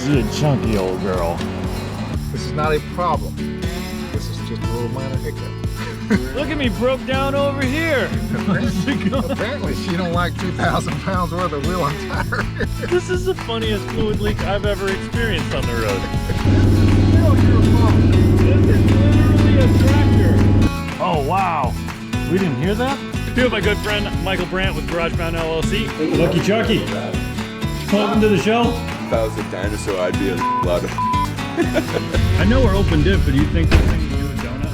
You're a chunky old girl. This is not a problem. This is just a little minor hiccup. Look at me, broke down over here. Apparently she don't like 2,000 pounds worth of wheel and tire. This is the funniest fluid leak I've ever experienced on the road. This is literally a tractor. Oh, wow. We didn't hear that? Here with my good friend Michael Brandt with GarageBound LLC. Lucky Chucky. Welcome to the show. If I was a dinosaur, I'd be a lot of. I know we're open diff, but do you think this thing can do a donut?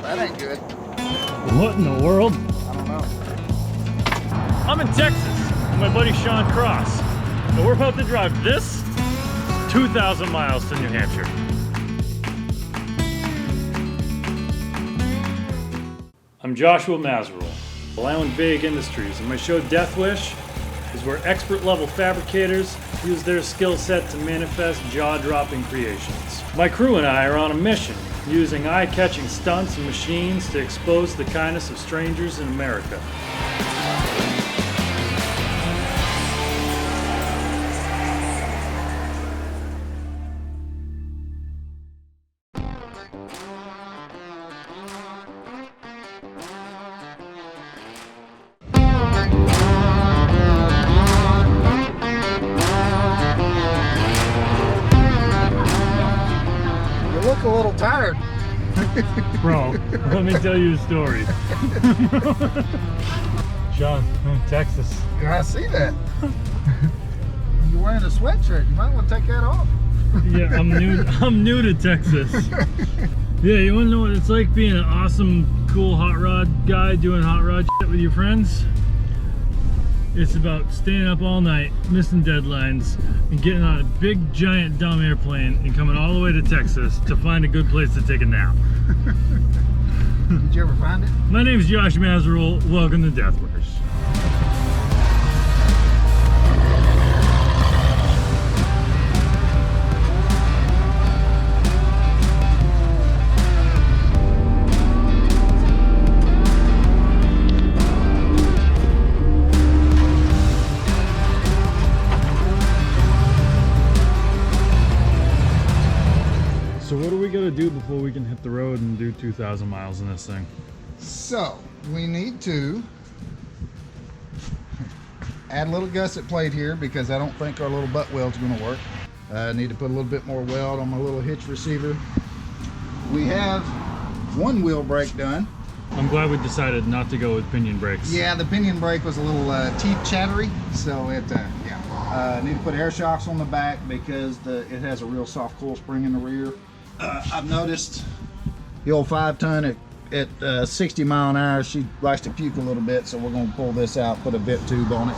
That ain't good. What in the world? I don't know. I'm in Texas with my buddy Shawn Cross. And we're about to drive this 2,000 miles to New Hampshire. I'm Joshua Mazerolle. Well, I own Vague Industries, and my show Deathwish is where expert level fabricators use their skill set to manifest jaw-dropping creations. My crew and I are on a mission, using eye-catching stunts and machines to expose the kindness of strangers in America. A little tired. Bro, let me tell you a story. Sean, I'm in Texas. Yeah, I see that. You're wearing a sweatshirt. You might want to take that off. Yeah, I'm new to Texas. Yeah, you want to know what it's like being an awesome, cool hot rod guy doing hot rod shit with your friends? It's about staying up all night, missing deadlines, and getting on a big, giant, dumb airplane and coming all the way to Texas to find a good place to take a nap. Did you ever find it? My name is Josh Mazerolle. Welcome to Deathwish. So what do we gotta do before we can hit the road and do 2,000 miles in this thing? So we need to add a little gusset plate here because I don't think our little butt weld's going to work. I need to put a little bit more weld on my little hitch receiver. We have one wheel brake done. I'm glad we decided not to go with pinion brakes. Yeah, the pinion brake was a little teeth chattery, so it need to put air shocks on the back because it has a real soft coil spring in the rear. I've noticed the old 5-ton at 60 mile an hour, she likes to puke a little bit, so we're going to pull this out, put a vent tube on it.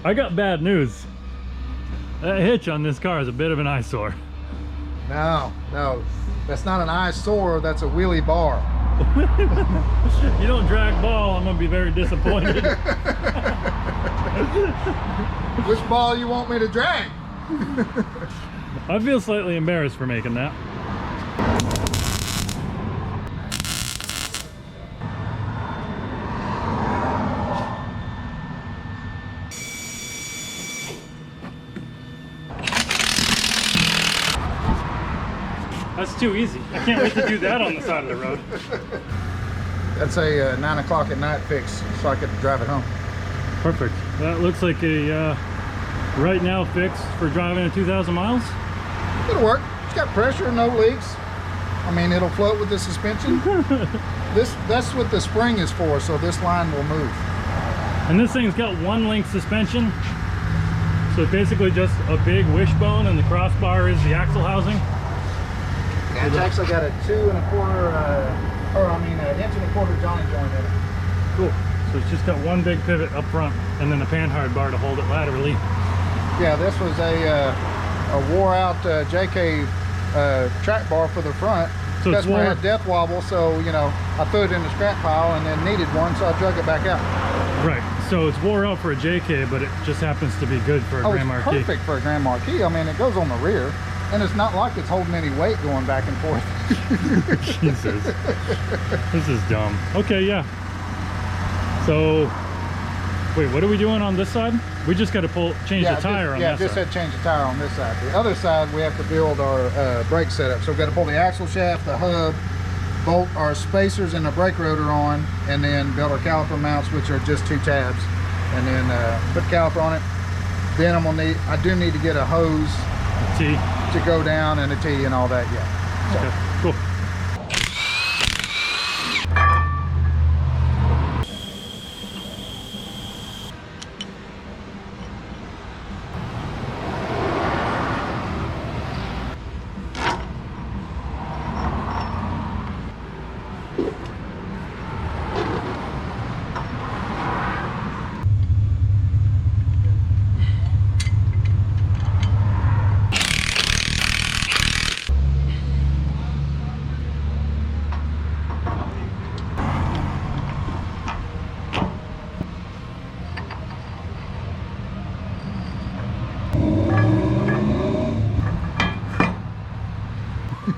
I got bad news. That hitch on this car is a bit of an eyesore. No, that's not an eyesore, that's a wheelie bar. You don't drag ball, I'm gonna be very disappointed. Which ball you want me to drag? I feel slightly embarrassed for making that. That's too easy. I can't wait to do that on the side of the road. That's a 9 o'clock at night fix, so I could drive it home. Perfect. That looks like a right now fix for driving at 2,000 miles. It'll work. It's got pressure, no leaks. I mean, it'll float with the suspension. That's what the spring is for, so this line will move. And this thing's got one link suspension, So it's basically just a big wishbone, and the crossbar is the axle housing. Yeah, it's actually got a 2 1/4, an inch and a quarter Johnny joint in it. Cool. So it's just got one big pivot up front, and then a panhard bar to hold it laterally. Yeah, this was a wore out JK track bar for the front. So it's Customer had death wobble, so you know I threw it in the scrap pile and then needed one, so I drug it back out. Right. So it's wore out for a JK, but it just happens to be good for a Grand Marque. It's perfect for a Grand Marque. I mean, it goes on the rear, and it's not like it's holding any weight going back and forth. Jesus. This is dumb. Okay, yeah. So, wait, what are we doing on this side? We just got to change the tire on that side. Yeah, just had to change the tire on this side. The other side, we have to build our brake setup. So we've got to pull the axle shaft, the hub, bolt our spacers and the brake rotor on, and then build our caliper mounts, which are just 2 tabs, and then put the caliper on it. Then I do need to get a hose, a T, to go down, and a T and all that. Yeah. So. Okay, cool.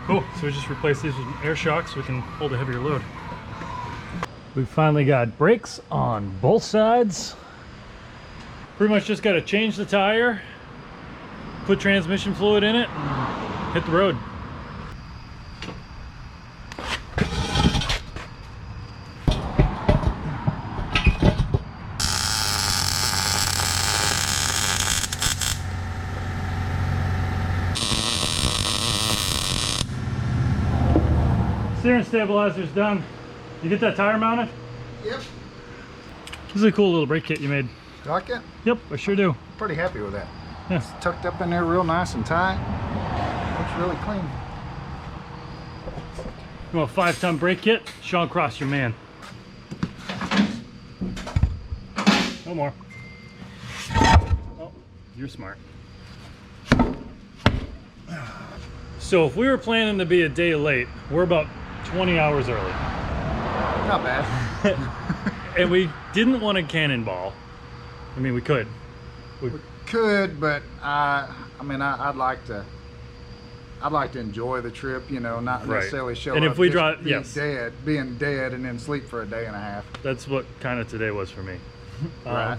Cool, so we just replaced these with air shocks so we can hold a heavier load. We finally got brakes on both sides. Pretty much just got to change the tire, put transmission fluid in it, and hit the road. Steering stabilizer's done. You get that tire mounted? Yep. This is a cool little brake kit you made. You like it? Yep, I sure do. Pretty happy with that. Yeah. It's tucked up in there real nice and tight. Looks really clean. You want a 5-ton brake kit? Shawn Cross, your man. No more. Oh, you're smart. So if we were planning to be a day late, we're about 20 hours early. Not bad. And we didn't want a cannonball. I mean, we could. We could, but I'd like to enjoy the trip, you know, not necessarily show and up if we just drive, being dead and then sleep for a day and a half. That's what kind of today was for me. Right.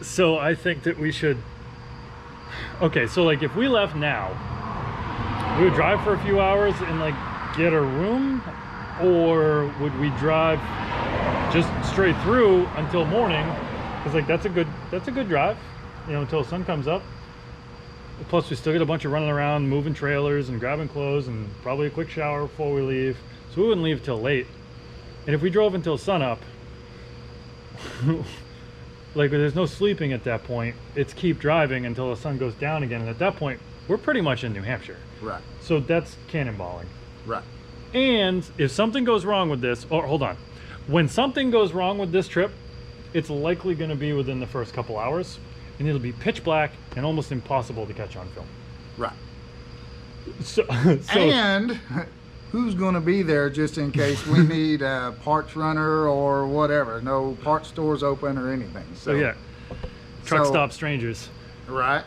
So I think that we should. Okay, so like if we left now, we would drive for a few hours and like get a room, or would we drive just straight through until morning? Because like that's a good drive, you know, until the sun comes up. Plus we still get a bunch of running around, moving trailers and grabbing clothes, and probably a quick shower before we leave. So we wouldn't leave till late. And if we drove until sunup, like there's no sleeping at that point. It's keep driving until the sun goes down again, and at that point we're pretty much in New Hampshire. Right. So that's cannonballing. Right. And if something goes wrong with this, or hold on, when something goes wrong with this trip, it's likely going to be within the first couple hours, and it'll be pitch black and almost impossible to catch on film. Right. So and who's going to be there just in case we need a parts runner or whatever? No parts stores open or anything. So yeah, truck stop strangers. Right.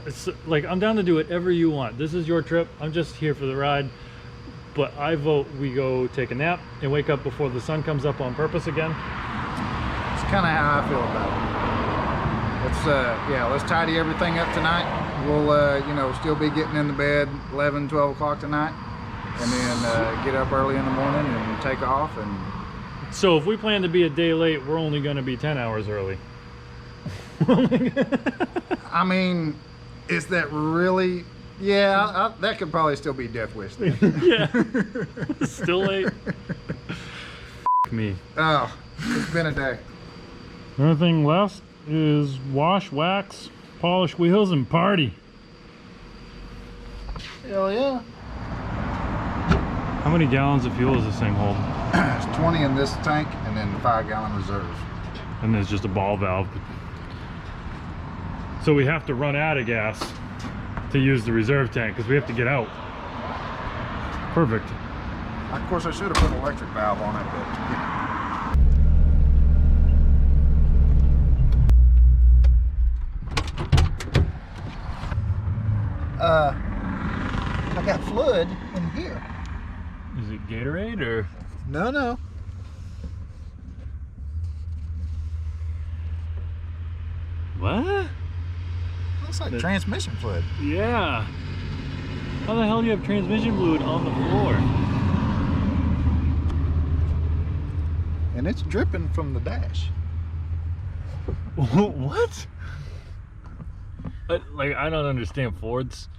It's like, I'm down to do whatever you want. This is your trip. I'm just here for the ride. But I vote we go take a nap and wake up before the sun comes up on purpose again. It's kind of how I feel about it. Let's tidy everything up tonight. We'll still be getting in the bed 11, 12 o'clock tonight, and then get up early in the morning and take off. And so if we plan to be a day late, we're only going to be 10 hours early. I mean, is that really? Yeah, that could probably still be Deathwish then. Yeah, still late. Me. Oh, it's been a day. The only thing left is wash, wax, polish wheels, and party. Hell yeah. How many gallons of fuel does this thing hold? There's 20 in this tank and then 5-gallon reserve. And there's just a ball valve. So we have to run out of gas to use the reserve tank because we have to get out. Perfect. Of course, I should have put an electric valve on it, but I got fluid in here. Is it Gatorade or? No. What? Looks like transmission fluid. Yeah. How the hell do you have transmission fluid on the floor? And it's dripping from the dash. What? Like, I don't understand Fords.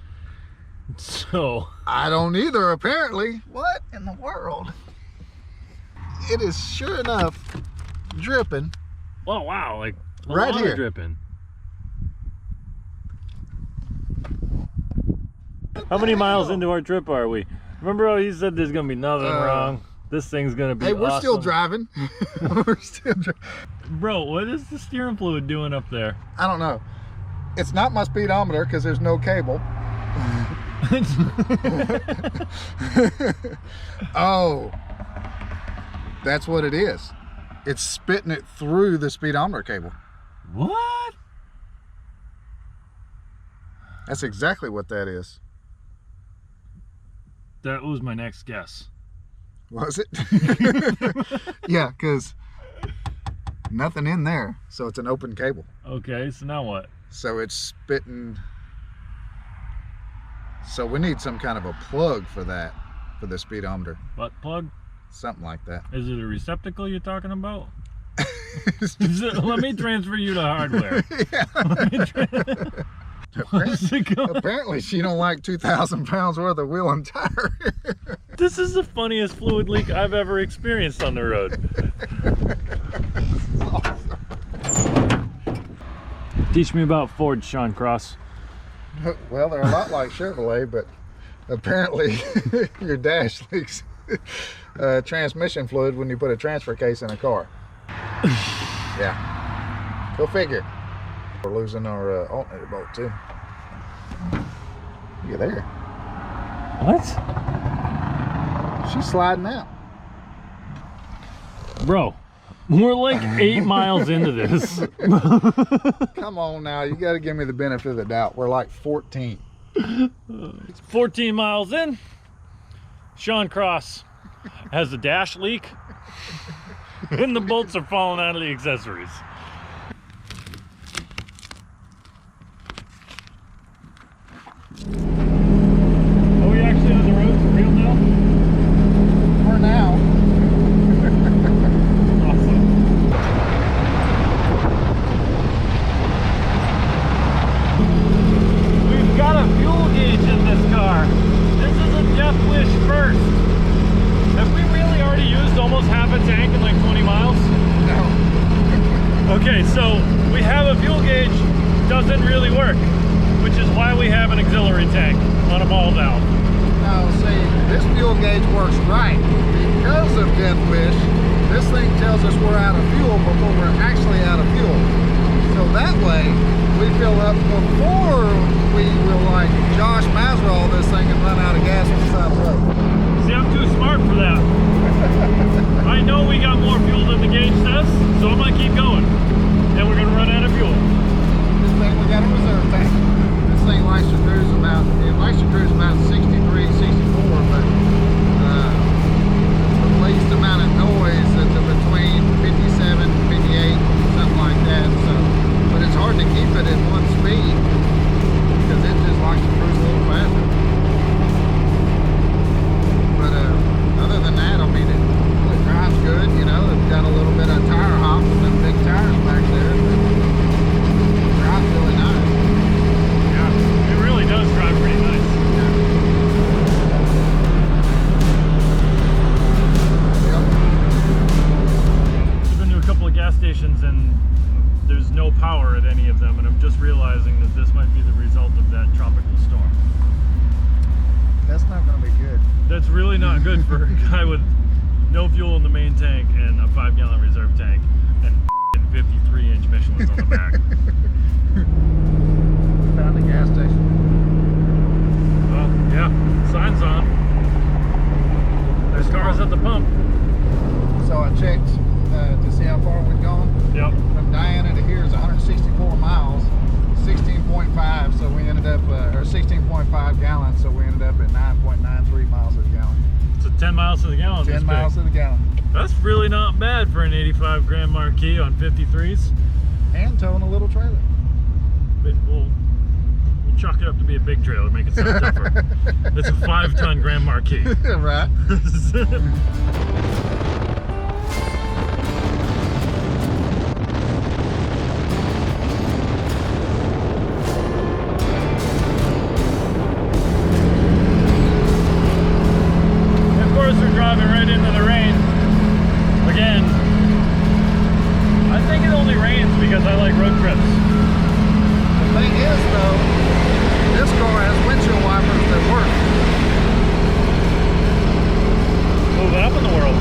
So. I don't either, apparently. What in the world? It is sure enough dripping. Oh, wow. Like, a right lot here. Of dripping. How many miles into our trip are we? Remember how he said there's going to be nothing wrong? This thing's going to be Hey, we're awesome. still driving. We're still driving. Bro, what is the steering fluid doing up there? I don't know. It's not my speedometer because there's no cable. Oh, that's what it is. It's spitting it through the speedometer cable. What? That's exactly what that is. That was my next guess. Was it? Yeah, because nothing in there, so it's an open cable. Okay, so now what? So it's spitting. So we need some kind of a plug for that, for the speedometer. Butt plug? Something like that. Is it a receptacle you're talking about? Let me transfer you to hardware. Apparently she don't like 2,000 pounds worth of wheel and tire. This is the funniest fluid leak I've ever experienced on the road. Teach me about Ford, Shawn Cross. Well, they're a lot like Chevrolet, but apparently your dash leaks transmission fluid when you put a transfer case in a car. Yeah, go figure. We're losing our alternator bolt too. Look at there. What? She's sliding out. Bro, we're like 8 miles into this. Come on now, you got to give me the benefit of the doubt. We're like 14. 14 miles in. Shawn Cross has a dash leak. And the bolts are falling out of the accessories. Are we actually on the road for real now? For now. Awesome. We've got a fuel gauge in this car. This is a Deathwish first. Have we really already used almost half a tank in like 20 miles? No. Okay, so we have a fuel gauge, doesn't really work, which is why we have an auxiliary tank on a ball valve. No, see, this fuel gauge works right. Because of Deathwish, this thing tells us we're out of fuel before we're actually out of fuel. So that way, we fill up before we will like Josh Mazerolle this thing and run out of gas on the side of the road. See, I'm too smart for that. I know we got more fuel than the gauge says, so I'm gonna keep going. And we're gonna run out of fuel. This thing, we got a reserve tank. This thing likes to cruise about 63, 64, but the least amount of noise that's between 57, 58, something like that. So, but it's hard to keep it at one speed because it just likes to cruise a little faster. But other than that, I mean, it drives good. You know, it's got a little bit of tire hop with them big tires back there. But good for a guy with no fuel in the main tank and a 5-gallon reserve tank and 53-inch Michelin's on the back. Found a gas station. Well, yeah, signs on. There's cars at the pump. So I checked to see how far we'd gone. Yep. From Diana to here is 164 miles, 16.5. So we ended up, or 16.5 gallons. So we ended up at 9.93 miles to the gallon. So 10 miles to the gallon. 10 miles to the gallon. That's really not bad for an 85 Grand Marque on 53s. And towing a little trailer. But we'll chalk it up to be a big trailer, make it sound tougher. It's a 5-ton Grand Marque. Right. Of course, we're driving right into the rain. Again, I think it only rains because I like road trips. The thing is, though, this car has windshield wipers that work. Moving up in the world.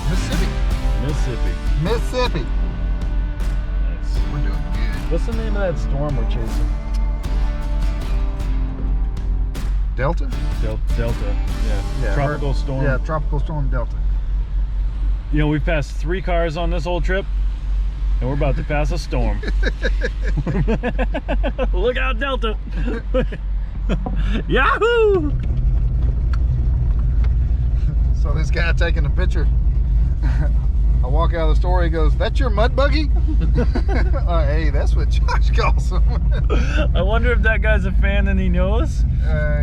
Mississippi. Mississippi. Nice. We're doing good. What's the name of that storm we're chasing? Delta? Delta. Yeah. Tropical storm. Yeah, Tropical Storm Delta. You know, we've passed 3 cars on this whole trip, and we're about to pass a storm. Look out, Delta! Yahoo! So this guy taking a picture, I walk out of the store, he goes, "That's your mud buggy?" Hey, that's what Josh calls them. I wonder if that guy's a fan and he knows,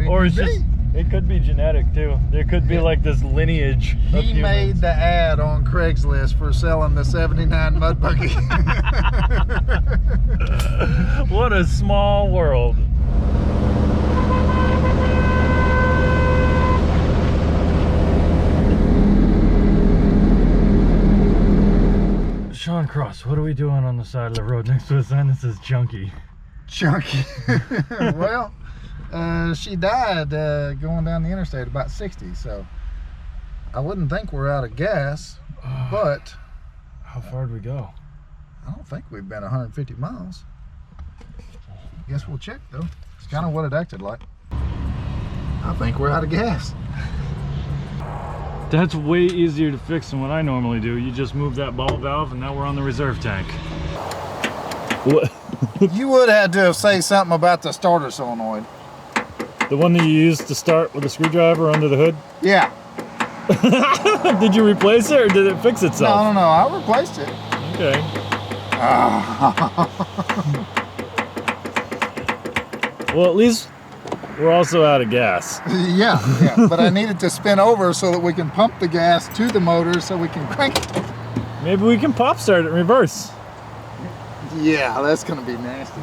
or it's just. It could be genetic too. There could be like this lineage of He humans. made the ad on Craigslist for selling the '79 mud buggy. What a small world. Shawn Cross, what are we doing on the side of the road next to a sign that says junkie? Junkie. Well, she died going down the interstate about 60, so I wouldn't think we're out of gas, but How far did we go? I don't think we've been 150 miles. Guess we'll check though. It's kind of what it acted like. I think we're out of gas. That's way easier to fix than what I normally do. You just move that ball valve and now we're on the reserve tank. What? You would have to have said something about the starter solenoid. The one that you used to start with a screwdriver under the hood? Yeah. Did you replace it or did it fix itself? No, I replaced it. Okay. Well, at least we're also out of gas. Yeah, but I needed to spin over so that we can pump the gas to the motor so we can crank it. Maybe we can pop start it in reverse. Yeah, that's gonna be nasty.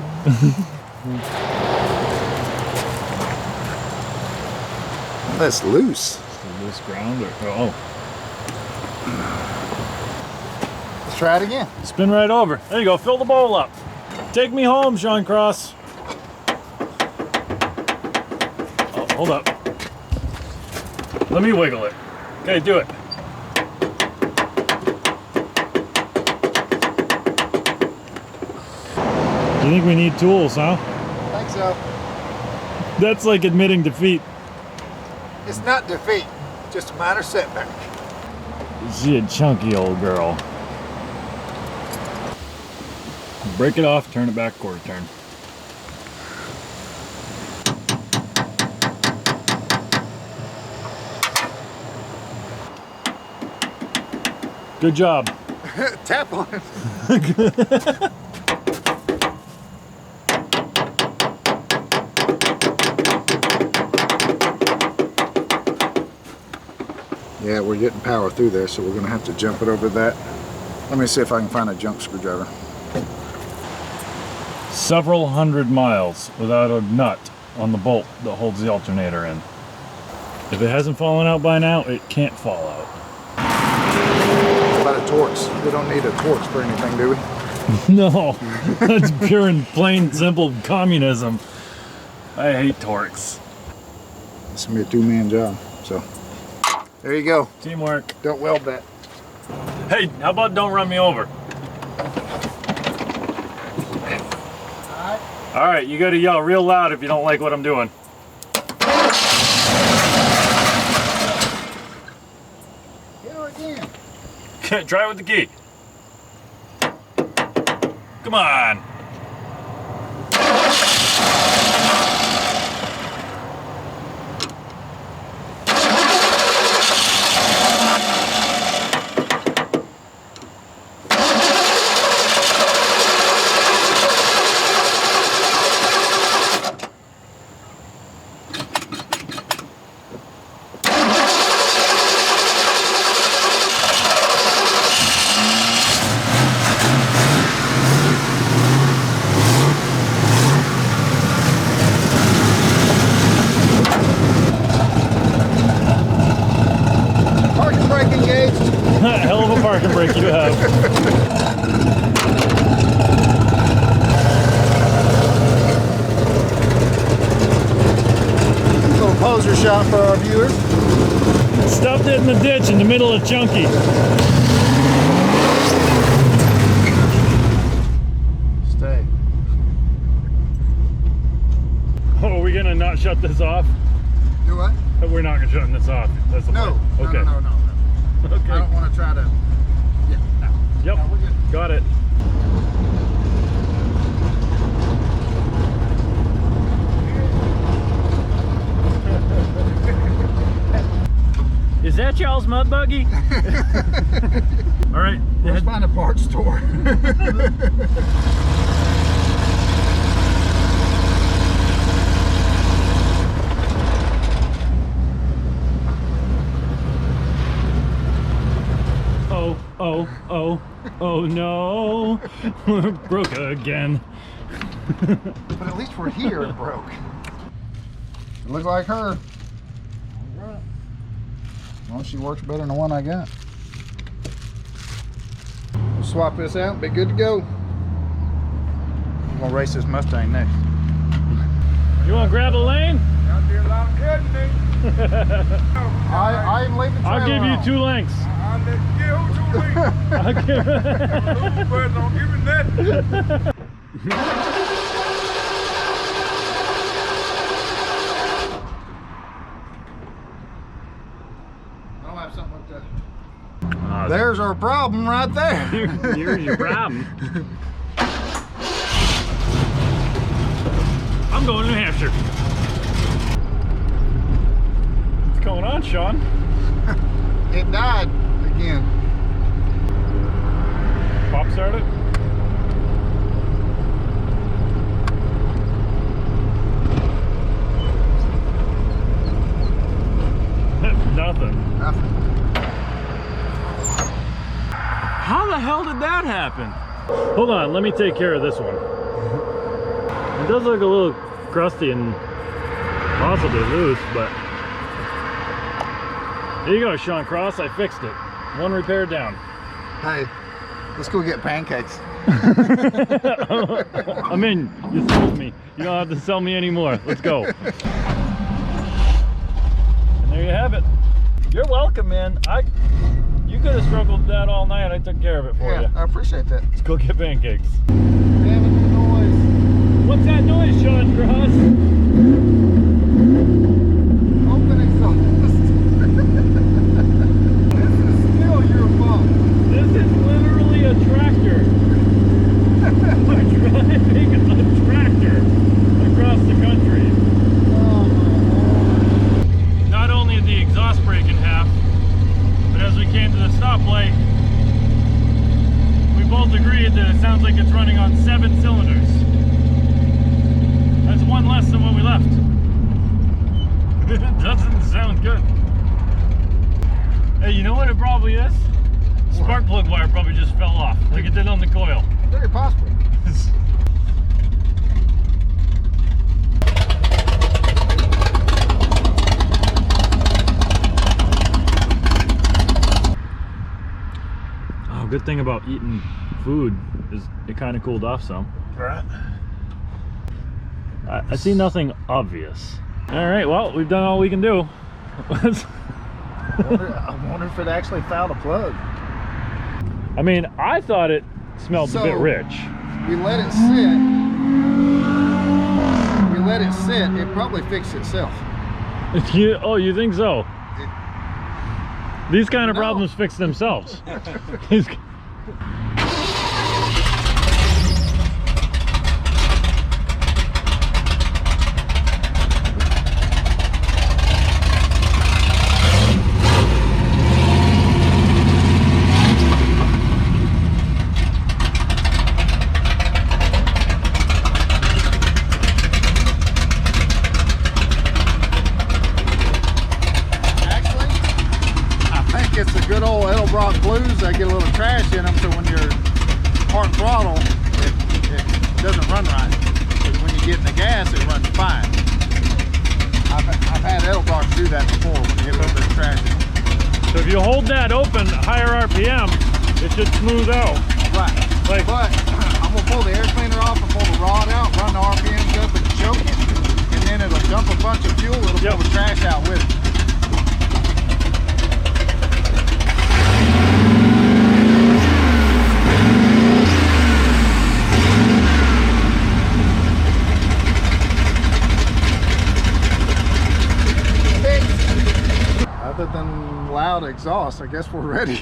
That's loose. Loose ground or oh. Let's try it again. Spin right over. There you go, fill the bowl up. Take me home, Shawn Cross. Oh, hold up. Let me wiggle it. Okay, do it. You think we need tools, huh? I think so. That's like admitting defeat. It's not defeat, just a minor setback. She a chunky old girl. Break it off, turn it back, quarter turn. Good job. Tap on it. Yeah, we're getting power through there, so we're going to have to jump it over that. Let me see if I can find a junk screwdriver. Several hundred miles without a nut on the bolt that holds the alternator in. If it hasn't fallen out by now, it can't fall out. What about a Torx? We don't need a Torx for anything, do we? No, that's pure and plain simple communism. I hate torques. It's gonna be a two-man job. So there you go. Teamwork. Don't weld that. Hey, how about don't run me over? All right, you gotta yell real loud if you don't like what I'm doing. Try it with the key. Come on. Hell of a parking brake you have. Little poser shot for our viewers. Stuffed it in the ditch in the middle of Chunky. Stay. Oh, are we gonna not shut this off? Do what? We're not gonna shut this off. That's the No. plan. Okay. No. Okay. I don't want to try to. Yeah. No. Yep. No, we're good. Got it. Is that y'all's mud buggy? All right. Let's find a parts store. Oh no. Broke again. But at least we're here, it broke. It looks like her. Well, she works better than the one I got. We'll swap this out, be good to go. I'm gonna race this Mustang next. You want to grab a lane? Out there a lot of cutting, eh? I'm leaving the I'll give trailer you on. 2 lengths. I'll let you get who to me. I'll give But don't give me nothing. I don't have something like that. There's our problem right there. Here's your problem. I'm going to New Hampshire. What's going on, Shawn? It died again. Pop start it? Nothing. Nothing. How the hell did that happen? Hold on, let me take care of this one. It does look a little crusty and possibly loose, but there you go, Shawn Cross. I fixed it. 1 repair down. Hey, let's go get pancakes. I'm in. You sold me. You don't have to sell me anymore. Let's go. And there you have it. You're welcome, man. You could have struggled with that all night. I took care of it for you. I appreciate that. Let's go get pancakes. Damn it, the noise. What's that noise, Shawn Cross? Open exhaust. This is still your fault. This is literally a tractor. We're driving a tractor across the country. Oh my Lord. Not only did the exhaust break in half, but as we came to the stoplight, we both agreed that it sounds like it's running on 7 cylinders. That's 1 less than what we left. It doesn't sound good. Hey, you know what it probably is? Spark plug wire probably just fell off, like it did on the coil. Very possible. Oh, good thing about eating food, it kind of cooled off some. Right. I see nothing obvious. All right, well, we've done all we can do. I wonder if it actually fouled a plug. I mean, I thought it smelled a bit rich. We let it sit. We let it sit. It probably fixed itself. You think so? These kind of problems fix themselves. Blues, they get a little trash in them, so when you're hard throttle, it doesn't run right. But when you get in the gas, it runs fine. I've had Edelbrock do that before when you hit a little bit of trash in them. So if you hold that open, higher RPM, it should smooth out. Right. But I'm gonna pull the air cleaner off and pull the rod out, run the RPMs up and choke it, and then it'll dump a bunch of fuel. It'll pull the trash out with it. Other than loud exhaust, I guess we're ready.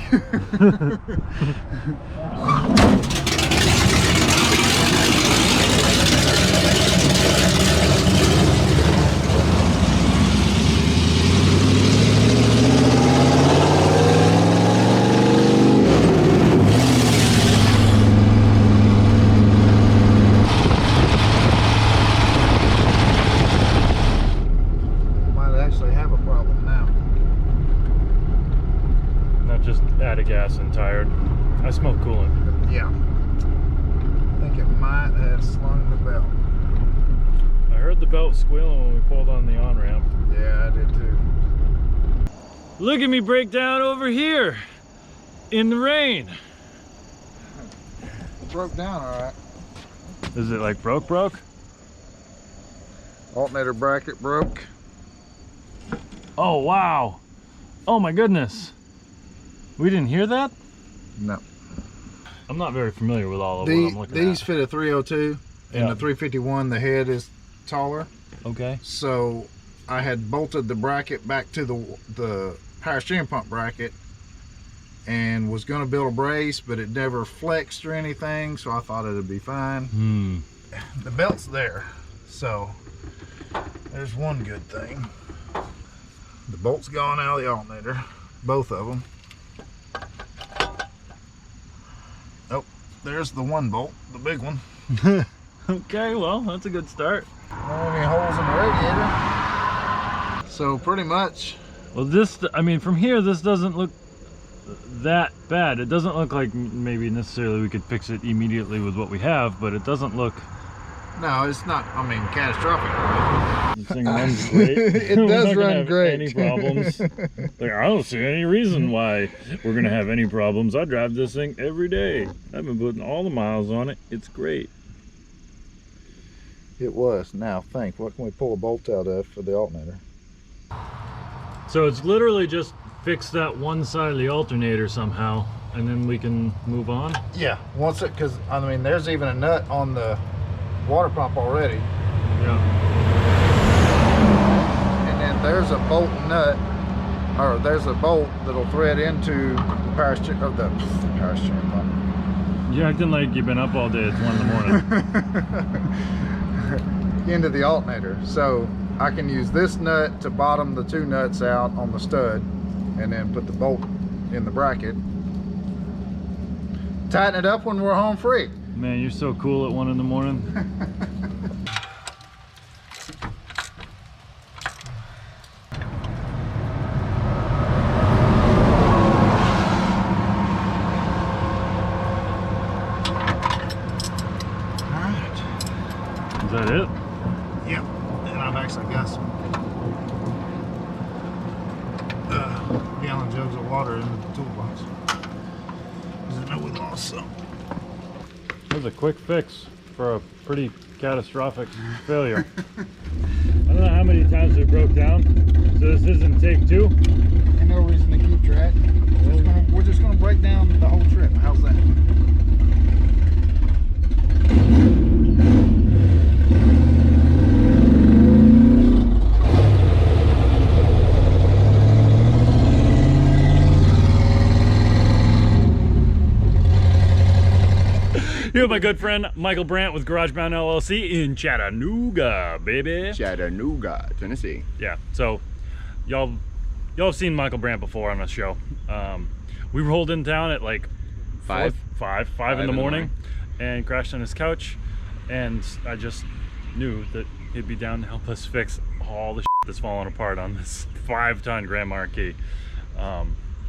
Might actually have a problem now. Just out of gas and tired. I smell coolant. Yeah. I think it might have slung the belt. I heard the belt squealing when we pulled on the on-ramp. Yeah, I did too. Look at me break down over here in the rain. It broke down all right. Is it like broke? Alternator bracket broke. Oh, wow. Oh my goodness. We didn't hear that? No. I'm not very familiar with all of what I'm looking These at. fit a 302, and Yeah. the 351, the head is taller. Okay. So I had bolted the bracket back to the power steering pump bracket and was going to build a brace, but it never flexed or anything, so I thought it'd be fine. The belt's there, so there's one good thing. The bolt's gone out of the alternator, both of them. Oh, there's the one bolt, the big one. Okay, well, that's a good start. Not any holes in the radiator. So pretty much. Well, this, I mean, from here, this doesn't look that bad. It doesn't look like maybe necessarily we could fix it immediately with what we have, but it doesn't look... No, it's not, I mean, catastrophic. This thing runs great. It We're does not gonna run have great. Any problems? Like, I don't see any reason why we're gonna have any problems. I drive this thing every day. I've been putting all the miles on it. It's great. It was. Now think, what can we pull a bolt out of for the alternator? So it's literally just fix that one side of the alternator somehow, and then we can move on? Yeah, once it, because I mean, there's even a nut on the water pump already. Yeah. And then there's a bolt nut, or there's a bolt that'll thread into the power steering pump. You're acting like you've been up all day. It's 1 in the morning. Into the alternator. So I can use this nut to bottom the two nuts out on the stud and then put the bolt in the bracket. Tighten it up when we're home free. Man, you're so cool at 1 in the morning. Alright. Is that it? Yep. And I've actually got some gallon jugs of water in the toolbox. Because I know we lost some. That was a quick fix for a pretty catastrophic failure. I don't know how many times we broke down, so this isn't take 2. Ain't no reason to keep track. We're just gonna break down the whole trip. How's that? Here with my good friend Michael Brandt with GarageBound LLC in Chattanooga, baby. Chattanooga, Tennessee. Yeah, so y'all have seen Michael Brandt before on the show. We rolled in town at like 5 in the morning and crashed on his couch, and I just knew that he'd be down to help us fix all the shit that's falling apart on this 5-ton Grand Marque.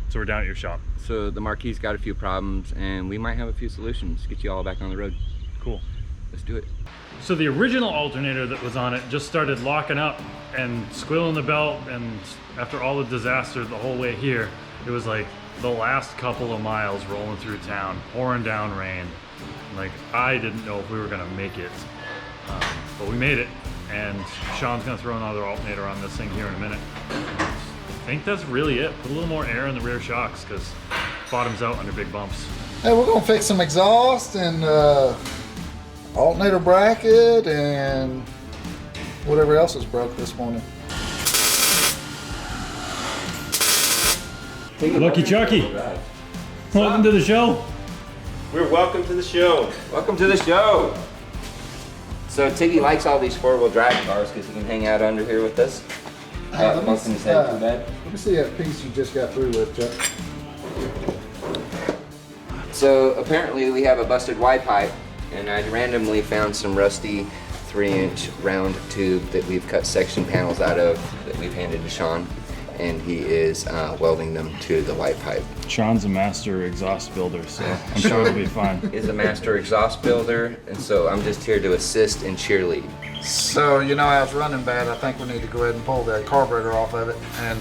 So we're down at your shop. So the Marque's got a few problems, and we might have a few solutions to get you all back on the road. Cool. Let's do it. So the original alternator that was on it just started locking up and squealing the belt, and after all the disaster the whole way here, it was like the last couple of miles rolling through town, pouring down rain. Like, I didn't know if we were gonna make it, but we made it, and Shawn's gonna throw another alternator on this thing here in a minute. I think that's really it. Put a little more air in the rear shocks, because bottoms out under big bumps. Hey, we're gonna fix some exhaust and alternator bracket and whatever else is broke this morning. Lucky Chucky, welcome to the show. We're welcome to the show. Welcome to the show. So Tiggy likes all these 4-wheel drive cars because he can hang out under here with us. Let Bumping his head too bad. me see that piece you just got through with, Chuck. So apparently we have a busted Y pipe, and I randomly found some rusty 3-inch round tube that we've cut section panels out of that we've handed to Shawn, and he is welding them to the Y pipe. Shawn's a master exhaust builder, so I'm sure it'll be fine. He's a master exhaust builder, and so I'm just here to assist and cheerlead. So, you know, I was running bad. I think we need to go ahead and pull the carburetor off of it and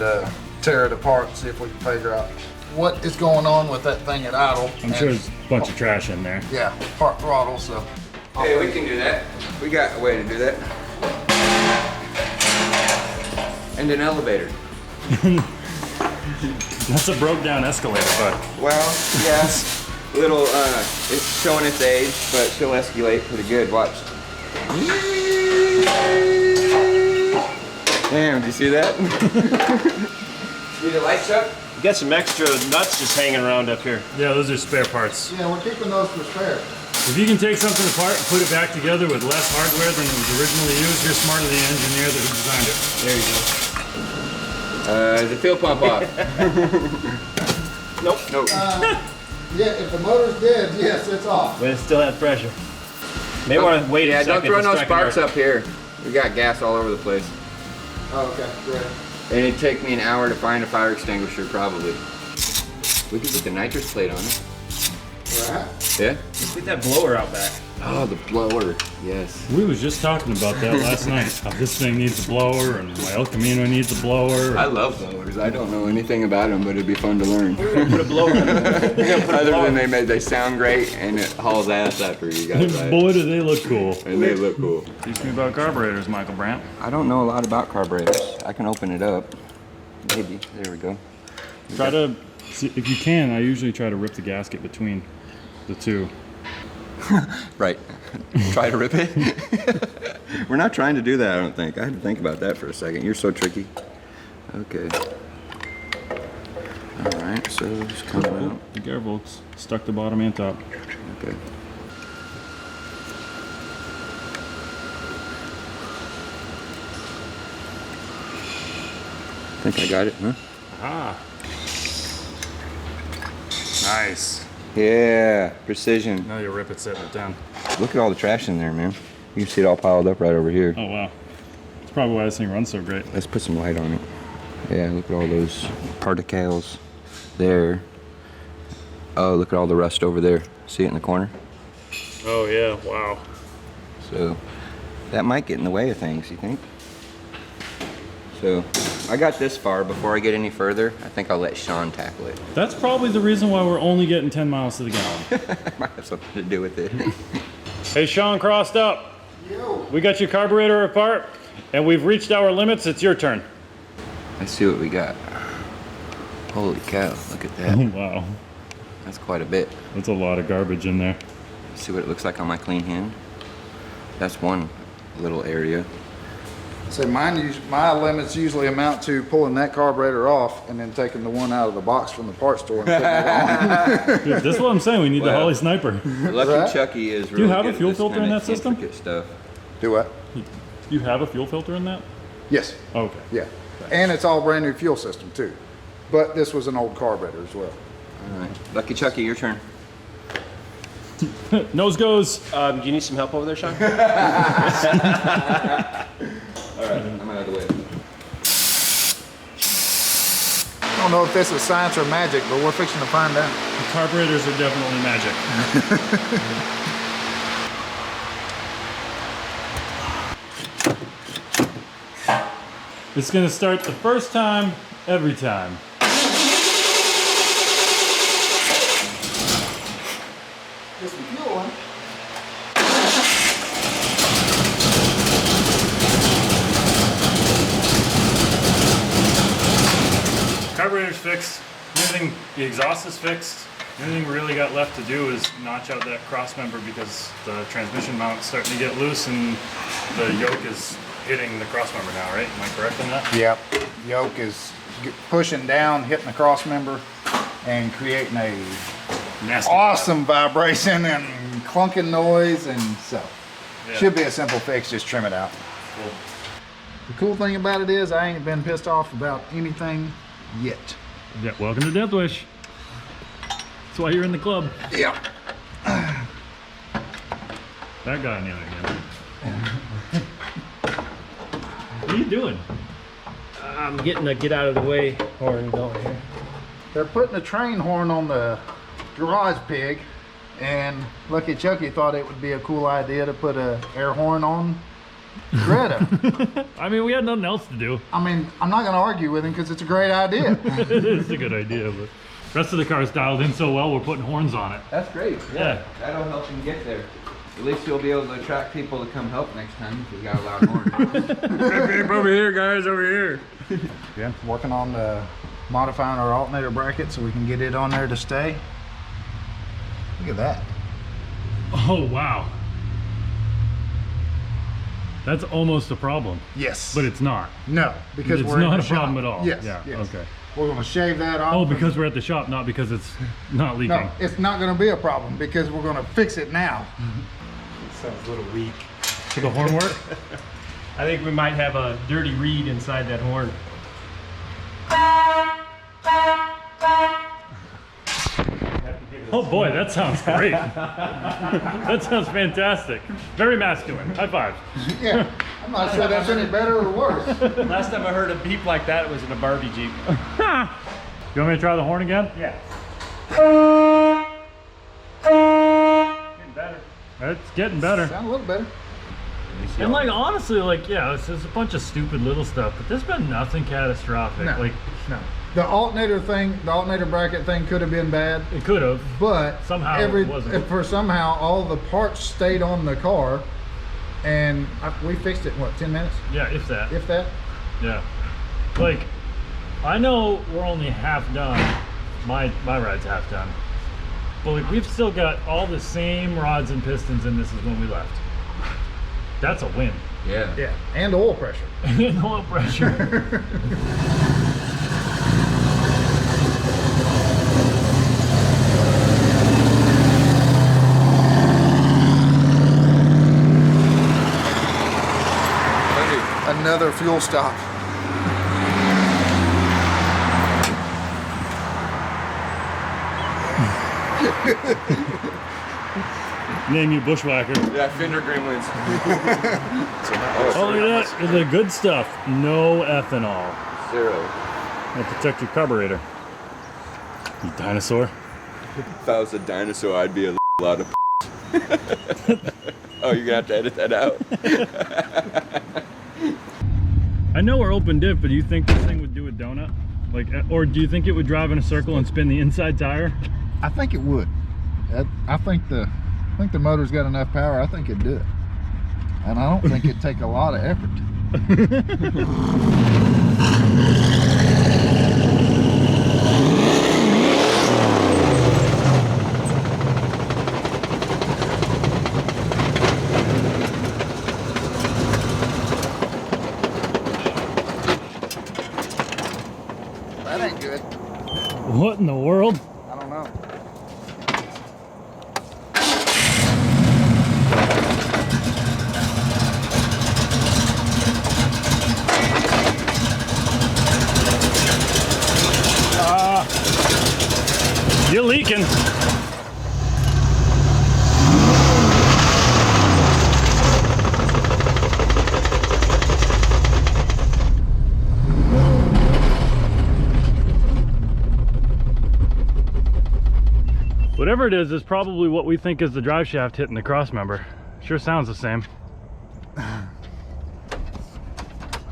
tear it apart and see if we can figure out what is going on with that thing at idle. I'm sure there's a bunch of trash in there. Yeah, part throttle, so. Hey, we can do that. We got a way to do that. And an elevator. That's a broke down escalator, but Well, yeah. Little, it's showing its age, but she'll escalate pretty good. Watch. Damn, did you see that? Need a light, Chuck? We got some extra nuts just hanging around up here. yeah, those are spare parts. Yeah, we're keeping those for spare. If you can take something apart and put it back together with less hardware than was originally used, you're smarter than the engineer that designed it. There you go. Is the fuel pump off? Nope. Nope. Yeah, if the motor's dead, yes, it's off. But it still has pressure. May want to wait Yeah, a second. don't throw to no strike sparks it up here. We got gas all over the place. Oh, okay, great. And it'd take me an hour to find a fire extinguisher, probably. We could put the nitrous plate on it. Right. Yeah? Let's get that blower out back. Oh, the blower. Yes. We was just talking about that last night. How this thing needs a blower and my El Camino needs a blower. I love blowers. I don't know anything about them, but it'd be fun to learn. We're gonna put a blower on it. Other than they sound great and it hauls ass after you guys. Right? Boy, do they look cool. And they look cool. Teach me about carburetors, Michael Brandt. I don't know a lot about carburetors. I can open it up. Maybe. There we go. Try to, see, if you can, I usually try to rip the gasket between the two. Right. Try to rip it? We're not trying to do that, I don't think. I had to think about that for a second. You're so tricky. Okay. All right, so just come out. Be careful, it's stuck to bottom and top. Okay. I think I got it, huh? Ah. Nice. Yeah, precision. Now you rip it setting it down. Look at all the trash in there, man. You can see it all piled up right over here. Oh wow. That's probably why this thing runs so great. Let's put some light on it. Yeah, look at all those particles there. Oh, look at all the rust over there. See it in the corner? Oh yeah, wow. So that might get in the way of things, you think? So So I got this far. Before I get any further, I think I'll let Shawn tackle it. That's probably the reason why we're only getting 10 miles to the gallon. Might have something to do with it. Hey, Shawn Crossed up. Yo. We got your carburetor apart, and we've reached our limits. It's your turn. Let's see what we got. Holy cow, look at that. Wow. That's quite a bit. That's a lot of garbage in there. See what it looks like on my clean hand? That's one little area. So my limits usually amount to pulling that carburetor off and then taking the one out of the box from the parts store and putting it on. Dude, this is what I'm saying. We need the Well, Holly Sniper. Lucky Right? Chucky is really Do you have a good at fuel this filter in kinda that system? intricate stuff. Do what? Do you have a fuel filter in that? Yes. Okay. Yeah. And it's all brand new fuel system too. But this was an old carburetor as well. All right, Lucky Chucky, your turn. Nose goes. Do you need some help over there, Shawn? All right, I'm out of the way. I don't know if this is science or magic, but we're fixing to find out. The carburetors are definitely magic. It's gonna start the first time, every time. Just the fuel one. Carburetor's fixed. Everything, the exhaust is fixed. The only thing we really got left to do is notch out that cross member because the transmission mount's starting to get loose and the yoke is hitting the cross member now, right? Am I correct on that? Yep. Yoke is pushing down, hitting the cross member, and creating a Nasty. awesome vibration and clunking noise, and so Yeah. should be a simple fix. Just trim it out. Cool. The cool thing about it is I ain't been pissed off about anything yet. Yeah, welcome to Deathwish. That's why you're in the club. Yep. That guy on the other hand. What are you doing? I'm getting a get out of the way horn going here. They're putting a train horn on the garage pig, and Lucky Chucky thought it would be a cool idea to put a air horn on Greta. I mean, we had nothing else to do. I mean, I'm not gonna argue with him because it's a great idea. It is a good idea, but the rest of the car's dialed in so well, we're putting horns on it. That's great. Yeah. That'll help him get there. At least you'll be able to attract people to come help next time if you got a loud horn. Over here, guys, over here. Yeah, working on modifying our alternator bracket so we can get it on there to stay. Look at that. Oh, wow. That's almost a problem, Yes. but it's not. no, because It's we're in not the a problem shop. at all. Yes. Yeah, yes. okay. We're gonna shave that off. Oh, because we're at the shop, not because it's not leaking. No, it's not gonna be a problem because we're gonna fix it now. Sounds a little weak. So the horn work? I think we might have a dirty reed inside that horn. Oh boy, that sounds great. That sounds fantastic. Very masculine. High five. Yeah, I'm not sure that's any better or worse. Last time I heard a beep like that, it was in a Barbie Jeep. You want me to try the horn again? Yeah. Getting better. It's getting better. Sound a little better. And like honestly, like yeah, it's a bunch of stupid little stuff, but there's been nothing catastrophic. No. Like No. The alternator thing, the alternator bracket thing could have been bad, it could have. but Somehow it wasn't. for somehow all the parts stayed on the car, and we fixed it in what, 10 minutes, Yeah, if that. if that. Yeah. Like, I know we're only half done. My ride's half done. But like, we've still got all the same rods and pistons in this as when we left. That's a win. Yeah. Yeah, and oil pressure. And oil pressure. Another fuel stop. Name you Bushwhacker. Yeah, Fender Gremlins. Oh, look at that. The good stuff. No ethanol. Zero. That'll protect your carburetor. You dinosaur. If I was a dinosaur, I'd be a lot of Oh, you're gonna have to edit that out. I know we're open diff, but do you think this thing would do a donut? Like, or do you think it would drive in a circle and spin the inside tire? I think it would. I think the motor's got enough power. I think it'd do it. And I don't think it'd take a lot of effort. That ain't good. What in the world? I don't know. You're leaking. Whatever it is probably what we think is the drive shaft hitting the cross member. Sure sounds the same.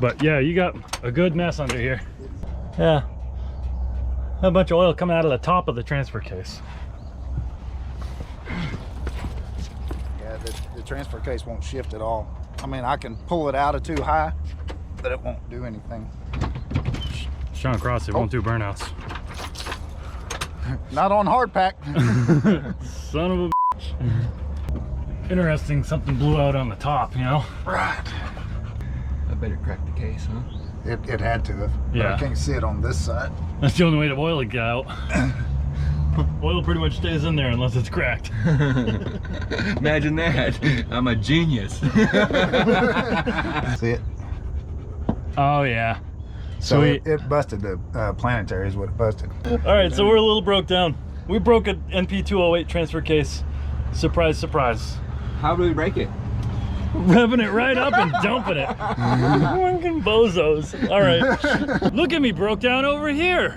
But yeah, you got a good mess under here. Yeah. A bunch of oil coming out of the top of the transfer case. Yeah, the transfer case won't shift at all. I mean, I can pull it out of too high, but it won't do anything. Shawn Cross, it won't do burnouts. Not on hard pack. Son of a bitch. Interesting, something blew out on the top, you know? Right. I better crack the case, huh? It had to have. But Yeah. I can't see it on this side. That's the only way the oil would get out. Oil pretty much stays in there unless it's cracked. Imagine that. I'm a genius. See it? Oh yeah. So Sweet. it busted the planetary is what it busted. All right, so we're a little broke down. We broke an NP208 transfer case. Surprise, surprise. How do we break it? Revving it right up and dumping it. Fucking bozos. All right. Look at me, broke down over here.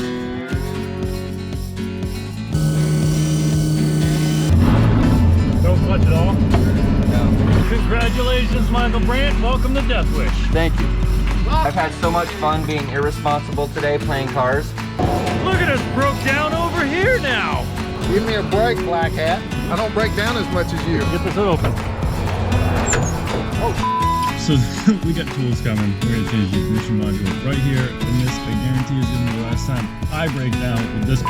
Don't clutch at all. No. Congratulations, Michael Brandt. Welcome to Deathwish. Thank you. I've had so much fun being irresponsible today playing cars. Look at us broke down over here now. Give me a break, Black Hat. I don't break down as much as you. Get this hood open. So we got tools coming. We're gonna change the ignition module right here, and this I guarantee is gonna be the last time I break down with this.